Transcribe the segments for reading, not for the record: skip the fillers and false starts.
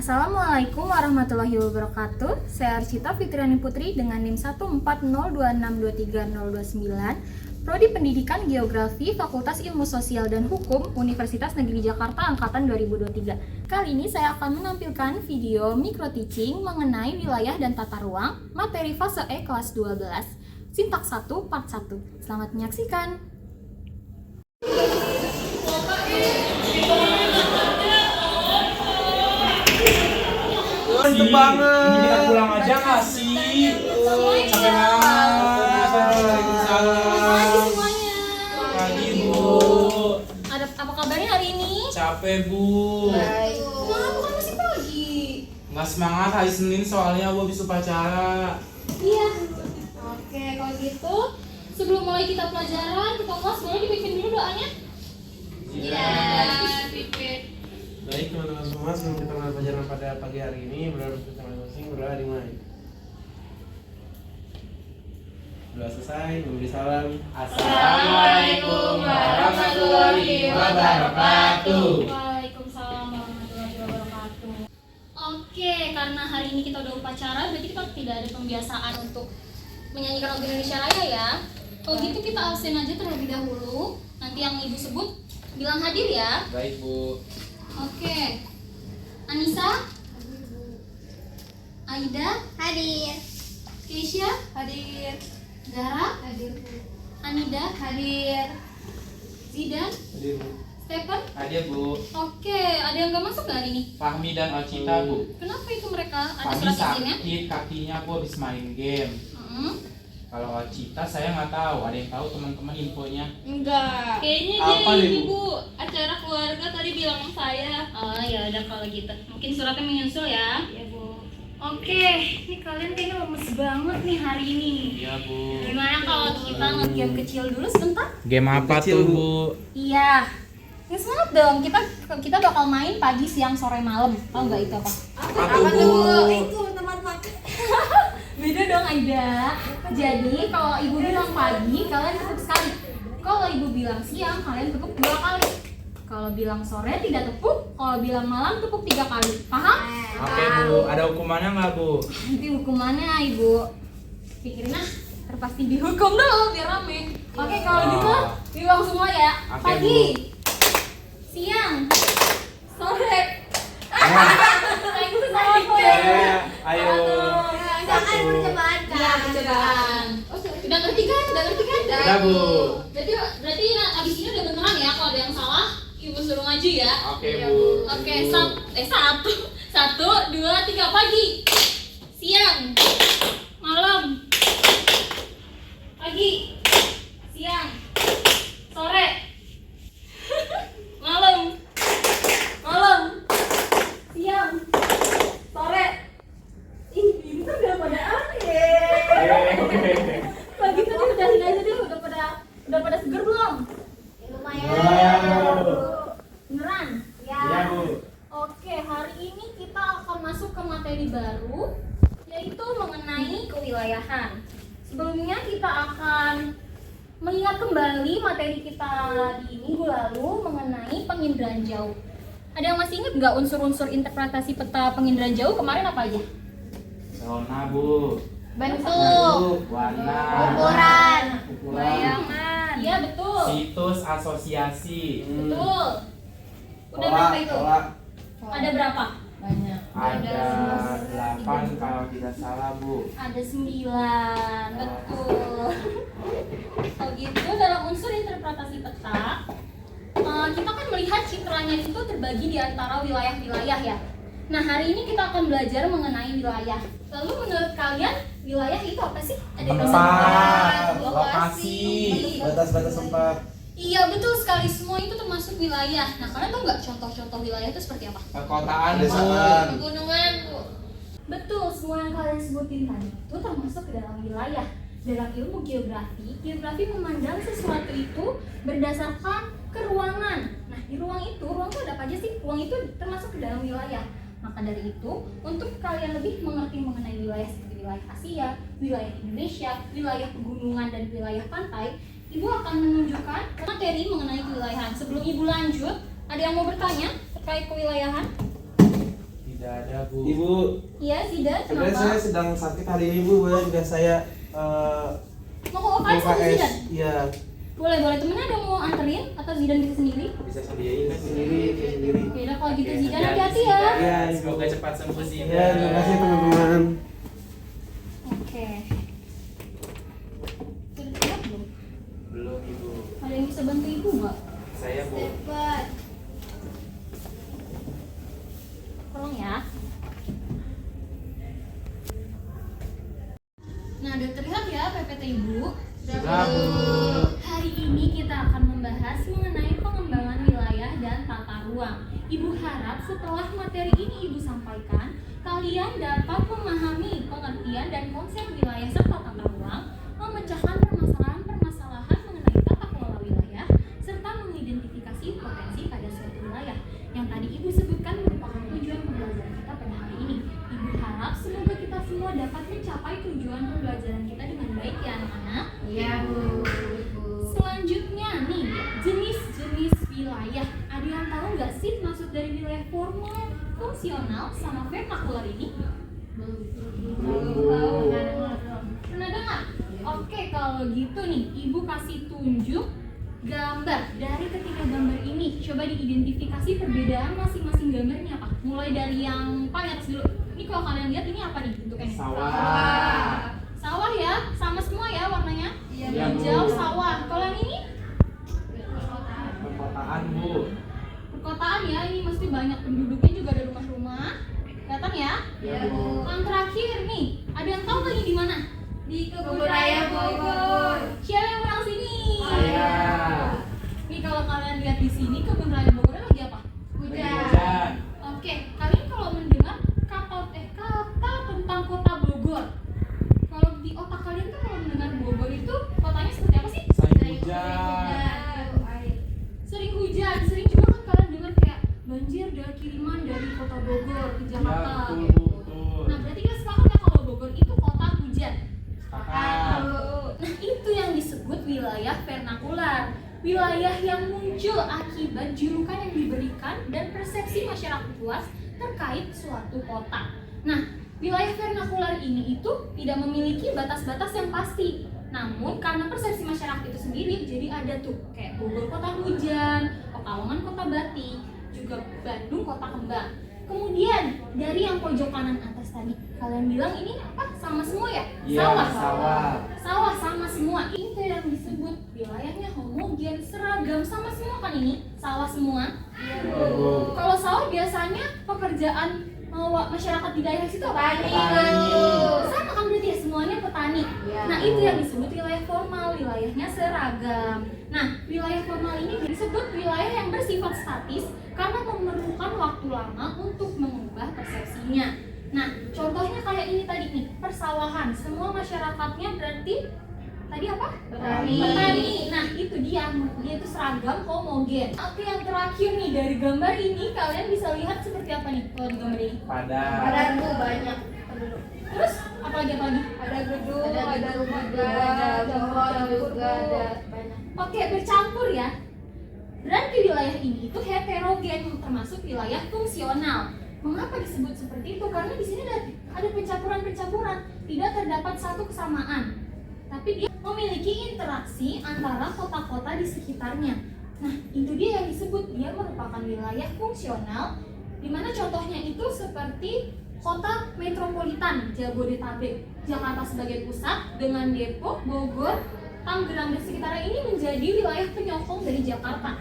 Assalamualaikum warahmatullahi wabarakatuh. Saya Arcita Fitriani Putri dengan NIM 14026230229, Prodi Pendidikan Geografi, Fakultas Ilmu Sosial dan Hukum, Universitas Negeri Jakarta Angkatan 2023. Kali ini saya akan menampilkan video micro teaching mengenai wilayah dan tata ruang, materi fase E kelas 12, Sintaks 1 part 1. Selamat menyaksikan. Mantep banget. Ini kita pulang aja nggak sih? Capek banget. Waalaikumsalam. Semuanya. Pagi Bu. Apa kabarnya hari ini? Capek Bu. Baik. Kenapa kan masih pagi? Nggak semangat hari Senin soalnya Bu habis upacara. Iya. Oke, kalau gitu sebelum mulai kita pelajaran, kita kelas boleh dipimpin dulu doanya? Iya. Pimpin. Baik teman-teman semua, sebelum kita mulai pelajaran pada pagi hari ini, berdoa kita masing-masing, berdoa dimulai. Doa selesai, memberi salam. Assalamualaikum warahmatullahi wabarakatuh. Waalaikumsalam warahmatullahi wabarakatuh. Oke, karena hari ini kita udah upacara, berarti kita tidak ada pembiasaan untuk menyanyikan lagu Indonesia Raya ya. Kalau gitu kita absen aja terlebih dahulu. Nanti yang ibu sebut bilang hadir ya. Baik Bu. Oke. Anissa? Aida? Hadir. Keisha? Hadir. Zara? Hadir. Anida? Hadir. Zidan? Hadir Bu. Stephen? Hadir Bu. Oke, ada yang gak masuk gak hari ini? Fahmi dan Alcita Bu. Kenapa itu mereka? Ada Fahmi surat izinnya? sakit kakinya Bu habis main game. Kalau Alcita saya nggak tahu. Ada yang tahu teman-teman infonya? Enggak. Kayaknya Apa dia nih, ini Bu? Bu, acara keluarga tadi bilang sama saya. Oh ya udah kalau gitu. Mungkin suratnya menyusul ya. Ya Bu. Oke, ini kalian kayaknya lemes banget nih hari ini. Iya Bu. Gimana kalau kita nge-game kecil dulu sebentar? Game apa Kecil, tuh Bu? Bu? Iya. Ya semangat dong. Kita bakal main pagi, siang, sore, malam. Tahu nggak itu apa? Apa tuh Bu? Itu tempat makan. Beda dong Aida. Jadi kalau ibu bilang pagi, kalian tepuk sekali. Kalau ibu bilang siang, kalian tepuk 2 kali. Kalau bilang sore tidak tepuk. Kalau bilang malam tepuk 3 kali. Paham? Oke Bu. Ada hukumannya nggak Bu? Nanti hukumannya ibu pikirin ah, terpasti dihukum dulu biar rame. Oke kalau gitu bilang semua ya. Oke, Pagi, siang, sore. Itu salah kok ya. Ayo. Jangan percobaan kan. Iya percobaan. Oh, udah ngerti kan? Udah ngerti kan? Udah Bu. Berarti abis ini udah beneran ya. Kalau ada yang salah, ibu suruh maju ya. Oke Bu. Oke, satu, dua, tiga, pagi, siang, malam, pagi, siang, sore, malam, siang, sore. Ih, ini kan udah pada pagi tadi udahin aja deh, udah pada seger belum? Lumayan. Beneran? Iya Bu. Oke, hari ini kita akan masuk ke materi baru, yaitu mengenai kewilayahan. Sebelumnya kita akan mengingat kembali materi kita di minggu lalu mengenai penginderaan jauh. Ada yang masih ingat nggak unsur-unsur interpretasi peta penginderaan jauh kemarin apa aja? Zona Bu. Bentuk, Warna. Ukuran. bayangan. Iya betul, Situs asosiasi. betul. Udah berapa itu? Ada berapa? Banyak. Ada 8 kalau tidak salah Bu. Ada 9, betul. Kalau gitu dalam unsur interpretasi peta, kita kan melihat citranya itu terbagi di antara wilayah-wilayah ya. Nah hari ini kita akan belajar mengenai wilayah. Lalu menurut kalian wilayah itu apa sih? Ada yang bisa Tempat, jawab? lokasi. Batas-batas tempat. Iya betul sekali, semua itu termasuk wilayah. Nah kalian tahu nggak contoh-contoh wilayah itu seperti apa? Perkotaan Bu. Pedesaan. Pegunungan Bu. Betul, semua yang kalian sebutin tadi itu termasuk ke dalam wilayah. Dalam ilmu geografi memandang sesuatu itu berdasarkan keruangan. Nah, di ruang itu ada apa aja sih? Ruang itu termasuk ke dalam wilayah. Maka dari itu, untuk kalian lebih mengerti mengenai wilayah seperti wilayah Asia, wilayah Indonesia, wilayah pegunungan dan wilayah pantai, Ibu akan menunjukkan materi mengenai kewilayahan. Sebelum Ibu lanjut, ada yang mau bertanya terkait kewilayahan? Tidak Tidak ada, Bu. Ibu, Iya, Zidan, sebenarnya kenapa? saya sedang sakit hari ini Bu, boleh juga saya Mau ke UKS sama Zidan? Iya, Boleh, boleh. Temennya ada mau anterin atau Zidan bisa sendiri? bisa sendiri, sendiri. Oke, udah kalau gitu Oke, Zidan hati-hati, hati-hati ya. Zidan. Iya, Semoga cepat sembuh sih. Iya, terima kasih teman-teman. Oke. Sudah siap belum? Belum, Ibu. Ada yang bisa bantu ibu nggak? Saya, Bu. Cepet. Tolong ya. Nah, udah terlihat ya PPT Ibu. Sudah, Bu. Hari ini kita akan membahas mengenai pengembangan wilayah dan tata ruang. Ibu harap setelah materi ini Ibu sampaikan, kalian dapat memahami pengertian dan konsep wilayah serta tata ruang, memecahkan permasalahan-permasalahan mengenai tata kelola wilayah, serta mengidentifikasi potensi pada suatu wilayah. Yang tadi Ibu sebutkan merupakan tujuan pembelajaran kita pada hari ini. Ibu harap semoga kita semua dapat mencapai tujuan pembelajaran kita dengan baik ya anak-anak. Iya, Bu. Selanjutnya nih, jenis-jenis wilayah. Ada yang tahu nggak sih maksud dari wilayah formal, fungsional, sama vernakular ini? Belum. Pernah dengar? Oke, kalau gitu nih, Ibu kasih tunjuk gambar. Dari ketiga gambar ini, coba diidentifikasi perbedaan masing-masing gambarnya apa? Mulai dari yang paling atas dulu. Ini kalau kalian lihat ini apa nih bentuknya? Sawah. Sawah ya, sama semua ya warnanya? Iya, Bu. Hijau sawah. Kalau yang ini? Perkotaan, Bu. Perkotaan ya, ini mesti banyak penduduknya, juga ada rumah-rumah. Kelihatan ya? Iya, Bu. Yang terakhir nih, ada yang tahu lagi di mana? Di Kebun Raya Bogor. Siapa yang orang sini? Saya. Nih kalau kalian lihat di sini kebun raya Bogor lagi apa? Hujan. Oke, kalian kalau mendengar kata tentang kota Bogor, kalau di otak kalian tuh kalau mendengar Bogor itu kotanya seperti apa sih? Sering hujan. Sering hujan, sering juga kan kalian dengar kayak banjir dari kiriman dari kota Bogor ke Ya, Jakarta. betul, Bu. Betul. Nah, berarti kita sepakat ya kalau Bogor itu kota hujan. Sepakat. Nah, itu yang disebut wilayah vernakular. Wilayah yang muncul akibat julukan yang diberikan dan persepsi masyarakat luas terkait suatu kota. Nah, wilayah vernakular ini itu tidak memiliki batas-batas yang pasti. Namun karena persepsi masyarakat itu sendiri, jadi ada tuh kayak Bogor kota hujan, Pekalongan kota batik, juga Bandung kota kembang. Kemudian dari yang pojok kanan atas tadi, kalian bilang ini apa? Sama semua ya? Iya, sawah. Sawah sama semua. Itu yang disebut wilayahnya homogen, seragam, sama semua kan ini? Sawah semua. Iya, Bu. Kalau sawah biasanya pekerjaan masyarakat di daerah situ apa? Petani. Sama kan berarti ya, semuanya petani. Iya. Nah, itu yang disebut wilayah formal, wilayahnya seragam. Nah, wilayah formal ini disebut wilayah yang bersifat statis karena memerlukan waktu lama untuk mengubah persepsinya. Nah, contohnya kayak ini tadi nih, persawahan. Semua masyarakatnya berarti tadi apa? Petani. Petani. Nah, itu dia itu seragam homogen. Oke, yang terakhir nih dari gambar ini kalian bisa lihat seperti apa nih kalau di gambar ini? Padat. Padat, Bu, banyak penduduk. Terus apalagi? Ada gedung, ada rumah juga, ada pohon juga, ada banyak. Oke, bercampur ya. Berarti wilayah ini itu heterogen, termasuk wilayah fungsional. Mengapa disebut seperti itu? Karena di sini ada pencampuran-pencampuran, tidak terdapat satu kesamaan. Tapi dia memiliki interaksi antara kota-kota di sekitarnya. Nah, itu dia yang disebut dia merupakan wilayah fungsional, di mana contohnya itu seperti kota metropolitan Jabodetabek, Jakarta sebagai pusat dengan Depok, Bogor, Tangerang dan sekitarnya ini menjadi wilayah penyokong dari Jakarta.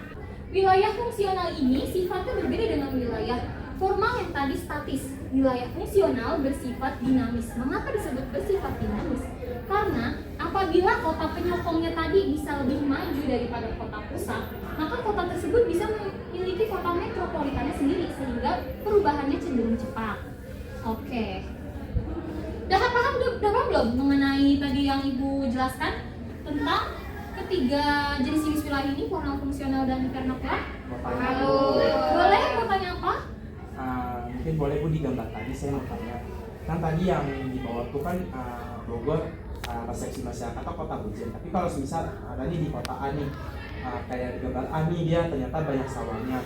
Wilayah fungsional ini sifatnya berbeda dengan wilayah formal yang tadi statis. Wilayah fungsional bersifat dinamis. Mengapa disebut bersifat dinamis? Karena apabila kota penyokongnya tadi bisa lebih maju daripada kota pusat, maka kota tersebut bisa memiliki kota metropolitannya sendiri sehingga perubahannya cenderung cepat. Oke. Udah paham belum mengenai tadi yang Ibu jelaskan tentang ketiga jenis-jenis wilayah ini, formal, fungsional, dan vernakular? Boleh mau tanya apa? Mungkin boleh Bu di gambar tadi saya mau tanya. Kan tadi yang di bawah tuh kan Bogor persepsi masyarakat atau kota hujan. Tapi kalau misal tadi di kota A nih, kayak di gambar A nih dia ternyata banyak sawahnya.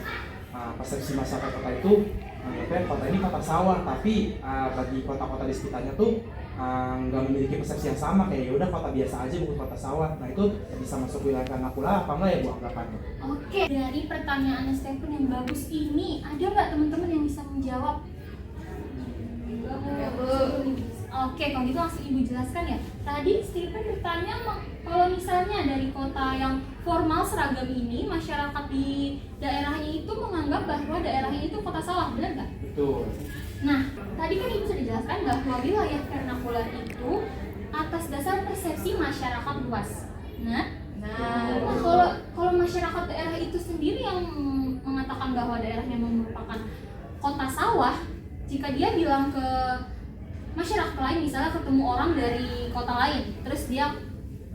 persepsi masyarakat kota itu menganggapnya kota ini kota sawah, tapi bagi kota-kota di sekitarnya tuh nggak memiliki persepsi yang sama, kayak ya udah kota biasa aja bukan kota sawah. Nah itu bisa masuk wilayah Kangapula apa enggak ya Bu anggapannya? Oke, dari pertanyaan Stephen yang bagus ini, ada nggak teman-teman yang bisa menjawab? Ya, Bu. Oke, kalau gitu langsung Ibu jelaskan ya. Tadi Stephen bertanya kalau misalnya dari kota yang formal seragam ini, masyarakat di daerahnya itu menganggap bahwa daerahnya itu kota sawah, benar nggak? Betul. Nah, tadi kan Ibu sudah jelaskan bahwa wilayah vernakular itu atas dasar persepsi masyarakat luas. Nah, kalau masyarakat daerah itu sendiri yang mengatakan bahwa daerahnya merupakan kota sawah, jika dia bilang ke masyarakat lain, misalnya ketemu orang dari kota lain, terus dia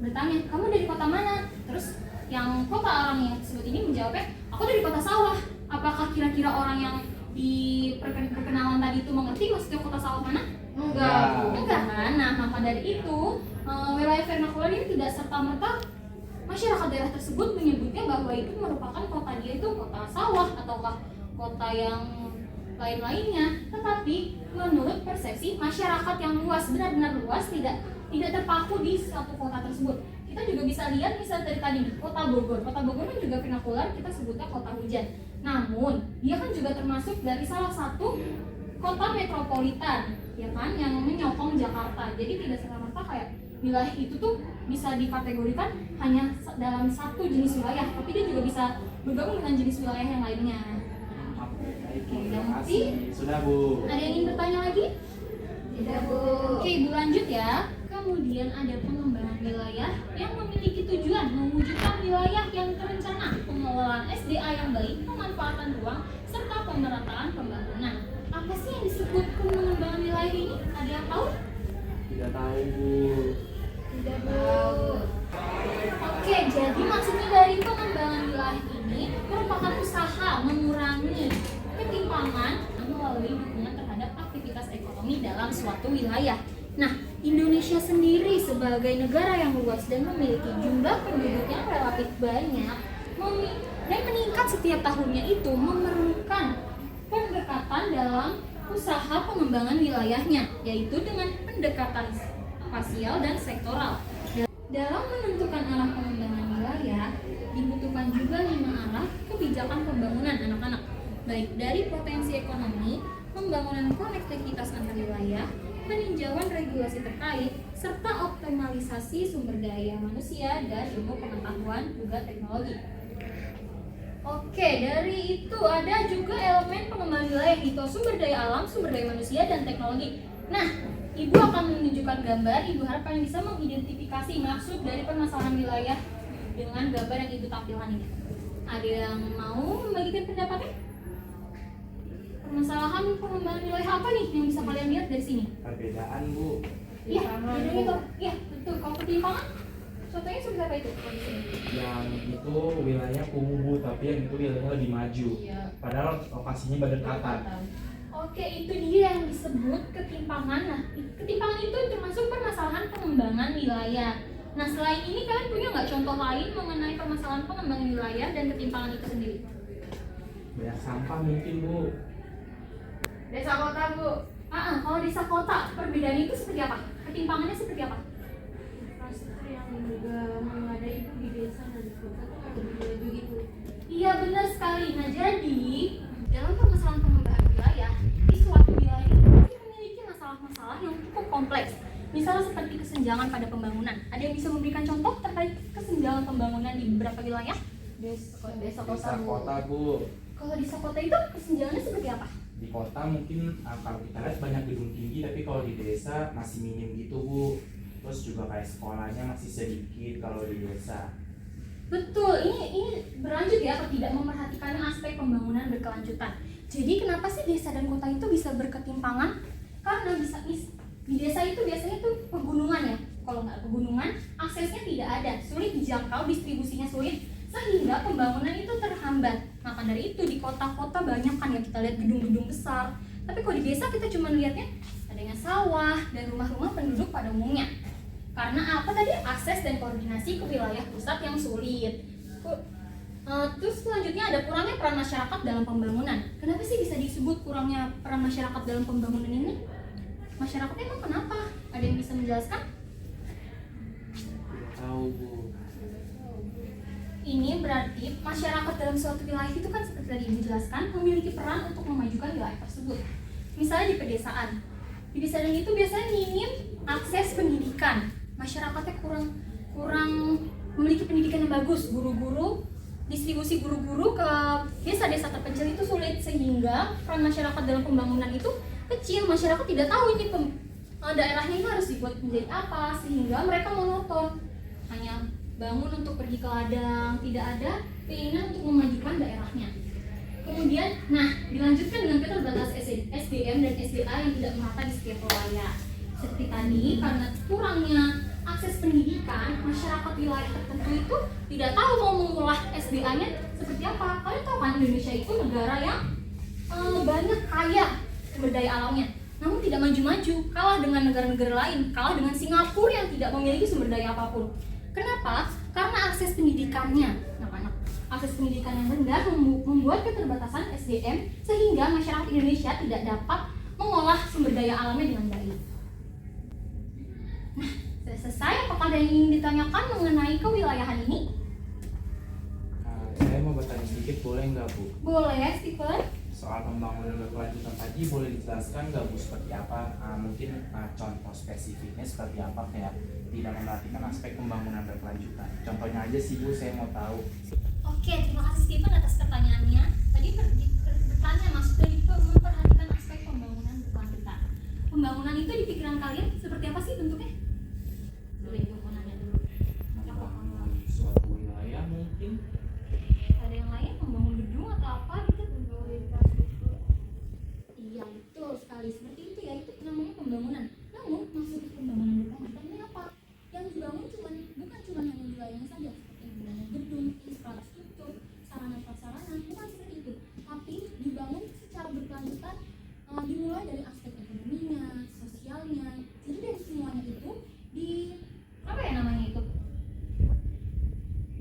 bertanya, kamu dari kota mana? Terus yang kota orang yang tersebut ini menjawabnya, aku dari kota sawah. Apakah kira-kira orang yang di perkenalan tadi itu mengerti maksudnya kota sawah mana? Enggak kan? Nah, maka dari itu wilayah vernakular ini tidak serta-merta masyarakat daerah tersebut menyebutnya bahwa itu merupakan kota dia itu kota sawah ataukah kota yang lain-lainnya, tetapi menurut persepsi masyarakat yang luas, benar-benar luas, tidak terpaku di suatu kota tersebut. Kita juga bisa lihat misal dari tadi kota Bogor kan juga vernakular, kita sebutnya kota hujan. Namun dia kan juga termasuk dari salah satu kota metropolitan, ya kan, yang menyokong Jakarta. Jadi tidak serta-merta kayak wilayah itu tuh bisa dikategorikan hanya dalam satu jenis wilayah, tapi dia juga bisa bergabung dengan jenis wilayah yang lainnya. Terima kasih. Sudah Bu. Ada yang ingin bertanya lagi? Tidak, Bu. Oke, Ibu lanjut ya. Kemudian ada pengembangan wilayah yang memiliki tujuan mewujudkan wilayah yang terencana, pengelolaan SDA yang baik, pemanfaatan ruang, serta pemerataan pembangunan. Apa sih yang disebut pengembangan wilayah ini? Ada yang tahu? Tidak tahu Bu. Tidak, Bu. Oke, jadi maksudnya dari pengembangan wilayah ini merupakan usaha mengurangi ketimpangan melalui dukungan terhadap aktivitas ekonomi dalam suatu wilayah. Nah, Indonesia sendiri sebagai negara yang luas dan memiliki jumlah penduduk yang relatif banyak dan meningkat setiap tahunnya itu memerlukan pendekatan dalam usaha pengembangan wilayahnya, yaitu dengan pendekatan spasial dan sektoral. Dalam menentukan arah pengembangan wilayah, dibutuhkan juga 5 arah kebijakan pembangunan anak-anak, baik dari potensi ekonomi, pembangunan konektivitas antar wilayah, peninjauan regulasi terkait, serta optimalisasi sumber daya manusia dan ilmu pengetahuan juga teknologi. Oke, dari itu ada juga elemen pengembangan wilayah, yaitu sumber daya alam, sumber daya manusia, dan teknologi. Nah, Ibu akan menunjukkan gambar. Ibu harap kalian bisa mengidentifikasi maksud dari permasalahan wilayah dengan gambar yang Ibu tampilkan ini. Ada yang mau membagikan pendapatnya? Permasalahan pengembangan wilayah apa nih yang bisa kalian lihat dari sini? Perbedaan Bu. Iya, bedanya itu. Iya, betul. Kalau ketimpangan, contohnya seperti apa itu? Yang itu wilayah kumuh Bu, tapi yang itu wilayahnya lebih maju. Padahal lokasinya berdekatan. Oke, itu dia yang disebut ketimpangan. Nah, ketimpangan itu termasuk permasalahan pengembangan wilayah. Nah, selain ini kalian punya nggak contoh lain mengenai permasalahan pengembangan wilayah dan ketimpangan itu sendiri? Banyak sampah mungkin Bu. Desa kota, Bu. Kalau desa kota, perbedaan itu seperti apa? Ketimpangannya seperti apa? Infrastruktur yang juga memadai itu di desa dan di kota tuh lebih maju gitu. Iya, benar sekali. Nah, jadi dalam permasalahan pengembangan wilayah, di suatu wilayah itu pasti memiliki masalah-masalah yang cukup kompleks. Misalnya seperti kesenjangan pada pembangunan. Ada yang bisa memberikan contoh terkait kesenjangan pembangunan di beberapa wilayah? Desa Desa kota Bu. Kalau desa kota itu kesenjangannya seperti apa? Di kota mungkin kalau kita lihat banyak gedung tinggi, tapi kalau di desa masih minim gitu Bu. Terus juga kayak sekolahnya masih sedikit kalau di desa. Betul, ini berlanjut ya ke tidak memerhatikan aspek pembangunan berkelanjutan. Jadi kenapa sih desa dan kota itu bisa berketimpangan? Karena di desa itu biasanya tuh pegunungan ya. Kalau nggak pegunungan, aksesnya tidak ada, sulit dijangkau, distribusinya sulit, sehingga pembangunan itu terhambat. Maka dari itu di kota-kota banyak kan ya kita lihat gedung-gedung besar. Tapi kalau di desa kita cuma lihatnya adanya sawah dan rumah-rumah penduduk pada umumnya. Karena apa tadi? Akses dan koordinasi ke wilayah pusat yang sulit. Terus selanjutnya ada kurangnya peran masyarakat dalam pembangunan. Kenapa sih bisa disebut kurangnya peran masyarakat dalam pembangunan ini? Masyarakatnya emang kenapa? Ada yang bisa menjelaskan? Tidak tahu Bu. Ini berarti masyarakat dalam suatu wilayah itu kan seperti tadi dijelaskan memiliki peran untuk memajukan wilayah tersebut. Misalnya di pedesaan. Di pedesaan itu biasanya minim akses pendidikan. Masyarakatnya kurang memiliki pendidikan yang bagus. Guru-guru, distribusi guru-guru ke desa-desa terpencil itu sulit, sehingga peran masyarakat dalam pembangunan itu kecil. Masyarakat tidak tahu ini daerahnya ini harus dibuat menjadi apa, sehingga mereka monoton, hanya bangun untuk pergi ke ladang, tidak ada keinginan untuk memajukan daerahnya. Kemudian, dilanjutkan dengan keterbatasan SDM dan SDA yang tidak merata di setiap wilayah. Seperti tadi, karena kurangnya akses pendidikan, masyarakat wilayah tertentu itu tidak tahu mau mengolah SDA-nya seperti apa. Kalian tahu kan Indonesia itu negara yang banyak kaya sumber daya alamnya, namun tidak maju-maju, kalah dengan negara-negara lain, kalah dengan Singapura yang tidak memiliki sumber daya apapun. Kenapa? Karena akses pendidikannya, anak-anak. Akses pendidikan yang rendah membuat keterbatasan SDM sehingga masyarakat Indonesia tidak dapat mengolah sumber daya alamnya dengan baik. Nah, sudah selesai. Apakah ada yang ingin ditanyakan mengenai kewilayahan ini? Saya mau bertanya sedikit, boleh nggak Bu? Boleh, Stephen. Soal pembangunan berkelanjutan tadi boleh dijelaskan nggak Bu seperti apa? Mungkin contoh spesifiknya seperti apa, kayak tidak memperhatikan aspek pembangunan berkelanjutan. Contohnya aja sih Bu, saya mau tahu. Oke, terima kasih Stephen atas pertanyaannya. Tadi bertanya maksudnya itu memperhatikan aspek pembangunan berkelanjutan. Pembangunan itu di pikiran kalian seperti apa sih bentuknya? Boleh Joko nanya dulu. Membangun suatu wilayah mungkin. Ada yang lain membangun gedung atau apa gitu? Iya betul sekali, seperti itu ya, itu namanya pembangunan. Namun maksud pembangunan berkelanjutan ini apa? Yang dibangun bukan cuma hanya wilayahnya saja, seperti membangun gedung, infrastruktur, sarana prasarana, bukan seperti itu. Tapi dibangun secara berkelanjutan, dimulai dari aspek ekonominya, sosialnya. Jadi dari semuanya itu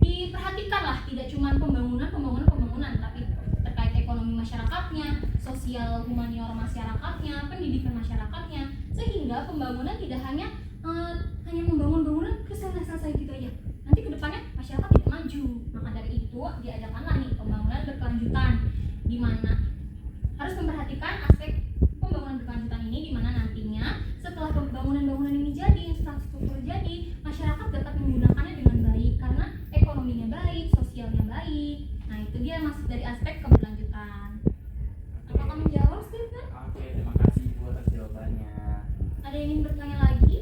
diperhatikan lah, tidak cuma pembangunan, tapi terkait ekonomi masyarakatnya, sosial humaniora masyarakatnya, pendidikan masyarakatnya, sehingga pembangunan tidak hanya membangun bangunan selesai gitu aja. Nanti kedepannya masyarakat tidak maju. Maka dari itu diadakanlah nih pembangunan berkelanjutan, di mana harus memperhatikan aspek pembangunan berkelanjutan ini, di mana nantinya setelah bangunan-bangunan ini jadi, infrastruktur jadi, masyarakat dapat menggunakannya dengan baik karena ekonominya baik, sosialnya baik. Nah itu dia maksud dari aspek keberlanjutan. Apakah menjawab, Stephen? Oke, terima kasih Bu atas jawabannya. Ada yang ingin bertanya lagi?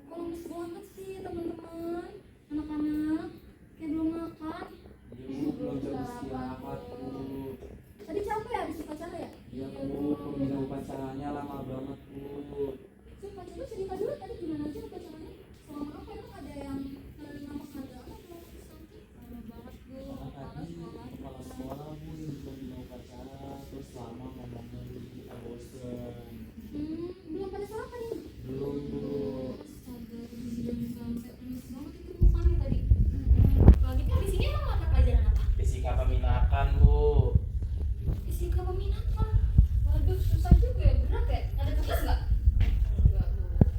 Lemes banget sih teman-teman, anak-anak kayak belum makan. Iya Bu, belum jam istirahat Bu. Tadi capek ya habis upacara ya? Iya Bu, pembina upacaranya lama banget Bu. Upacara cerita dulu tadi gimana aja upacaranya? Selama apa emang ada yang menerima penghargaan atau something? Lama banget Bu. Tadi kepala sekolah Bu yang pembina upacara, terus lama ngomongnya jadi kita bosen. Belum pada sarapan ini? Belum Bu. Astaga, gizi dan sampai lemes banget itu mukanya tadi. Kalau gitu habis ini emang mata pelajaran apa? Fisika peminatan Bu. Fisika peminatan. Waduh, susah juga ya, berat ya? Ada tugas nggak?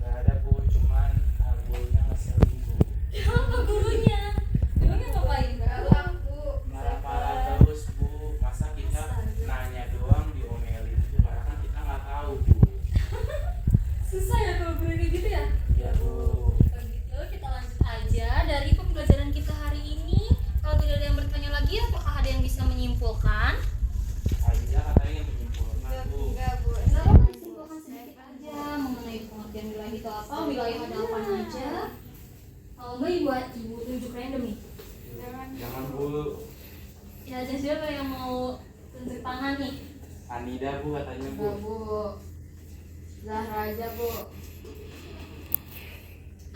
Gak ada Bu, cuman gurunya ngeselin Bu. Apa gurunya? Gurunya ngapain? Marah-marah terus Bu, masa kita nanya doang diomelin Bu, karena kan kita nggak tahu Bu. Susah ya kalau guru kayak gitu ya? Iya Bu. Kalau gitu kita lanjut aja dari pembelajaran kita hari ini. Kalau tidak ada yang bertanya lagi, apakah ada yang bisa menyimpulkan? Aida katanya yang menyimpulkan Bu. Nggak apa-apa, simpulkan sedikit aja mengenai pengertian wilayah itu apa, wilayah ada apa aja. Kalau nggak ibu tunjuk random nih. Jangan Bu. Ya ada siapa yang mau tunjuk tangan nih? Anida Bu katanya Bu. Zahra aja Bu.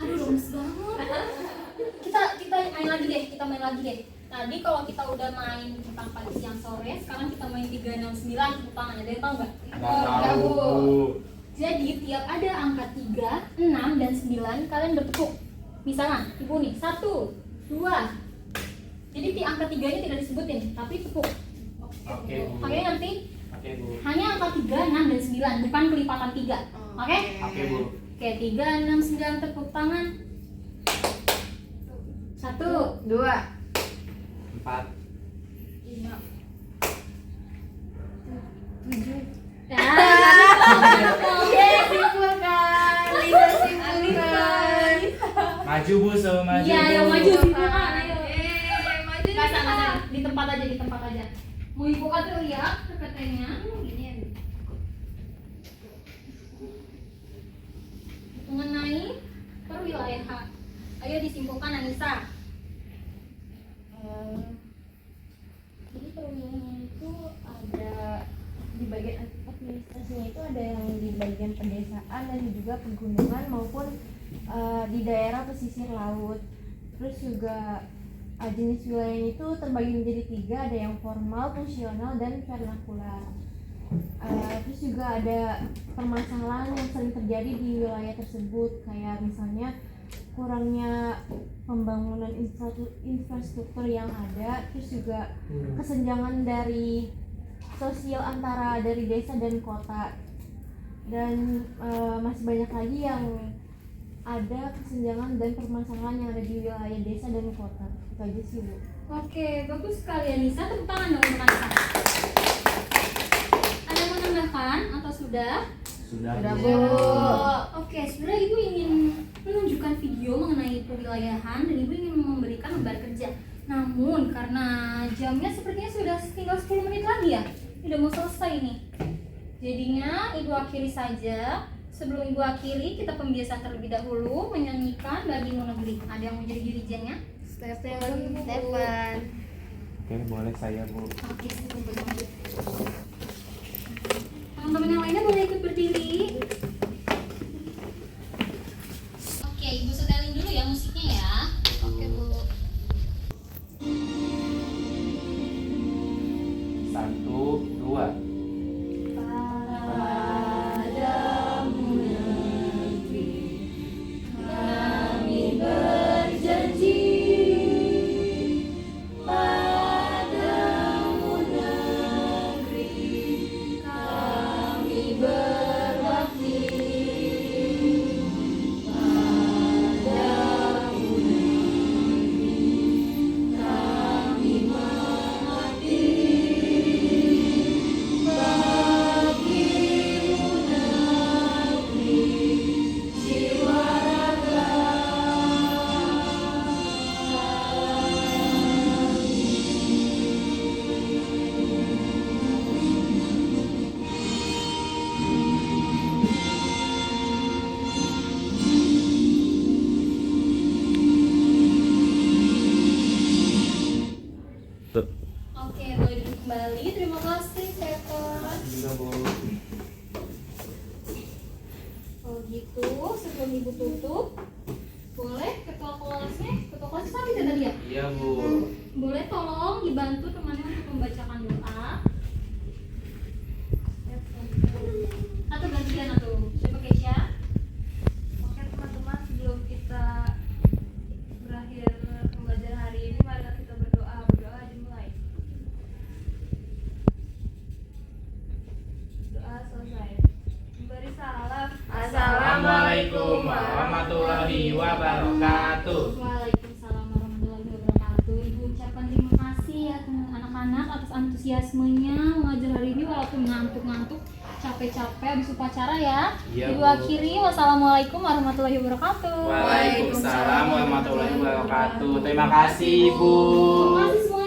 Aduh lemes banget. Kita main lagi deh. Tadi kalau kita udah main tentang pagi siang sore, sekarang kita main 369 tepuk tangan. Ada yang tahu nggak? Nggak tahu Bu. Jadi tiap ada angka 3, 6, dan 9 kalian bertepuk. Misalnya ibu nih 1, 2. Jadi angka 3 ini tidak disebutin, tapi tepuk. Oke, Bu. Oke, ngerti? Oke, Bu. Hanya angka 3, 6, dan 9, bukan kelipatan 3. Oke? Oke, Bu. Oke, 3, 6, 9, tepuk tangan. 1, 2, 4. 5, 7. Oke, Simpulkan, Lisa simpulkan. Maju Bu, so maju. iya, ayo Bu. maju, simpulkan, ayo. Maju Nggak Lisa. sama, di tempat aja, di tempat aja. Mau ibu atau ya, PPT-nya. Gini. Mengenai perwilayahan. Ayo disimpulkan, Anissa. Jadi perwilayahan itu ada di bagian administrasinya itu ada yang di bagian pedesaan dan juga pegunungan maupun di daerah pesisir laut. Terus juga jenis wilayahnya itu terbagi menjadi 3, ada yang formal, fungsional, dan vernakular. Terus juga ada permasalahan yang sering terjadi di wilayah tersebut, kayak misalnya kurangnya pembangunan infrastruktur yang ada, terus juga kesenjangan dari sosial antara dari desa dan kota, dan masih banyak lagi yang ada kesenjangan dan permasalahan yang ada di wilayah desa dan kota. Itu aja sih Bu. Oke, bagus sekali Anissa. Tepuk tangan dong untuk Anissa. Ada yang mau menambahkan atau sudah? Sudah Sudah, Bu. Bu. Oke, sebenarnya Ibu ingin menunjukkan video mengenai perwilayahan dan Ibu ingin memberikan lembar kerja. Namun karena jamnya sepertinya sudah tinggal 10 menit lagi ya, udah mau selesai nih. Jadinya Ibu akhiri saja. Sebelum Ibu akhiri, kita pembiasaan terlebih dahulu menyanyikan Bagimu Negeri. Ada yang mau jadi dirijennya? Stefan. Oke, boleh saya Bu. Oke, lanjut. Teman-teman yang lainnya boleh ikut berdiri. Oke, Ibu setelin dulu ya musiknya ya. Oke Bu. 1, 2. Oke, boleh duduk kembali. Terima kasih, Stefan. Juga Bu. Kalau gitu, sebelum Ibu tutup, boleh ketua kelasnya sakit ya tadi ya? Iya, Bu. Boleh tolong dibantu temannya untuk membacakan doa. Atau gantian atau siapa Keisha? Oke teman-teman, sebelum kita berakhir pembelajaran hari ini, mari kita berdoa. Berdoa dimulai. Doa selesai. Memberi salam. Assalamualaikum warahmatullahi wabarakatuh. Waalaikumsalam warahmatullahi wabarakatuh. Ibu ucapkan terima kasih ya anak-anak atas antusiasmenya mengajar hari ini walaupun ngantuk-ngantuk, capek-capek habis upacara ya. Iya, Ibu Bu. akhiri, wassalamualaikum warahmatullahi wabarakatuh. Waalaikumsalam warahmatullahi wabarakatuh. Terima kasih Bu. Terima kasih semuanya.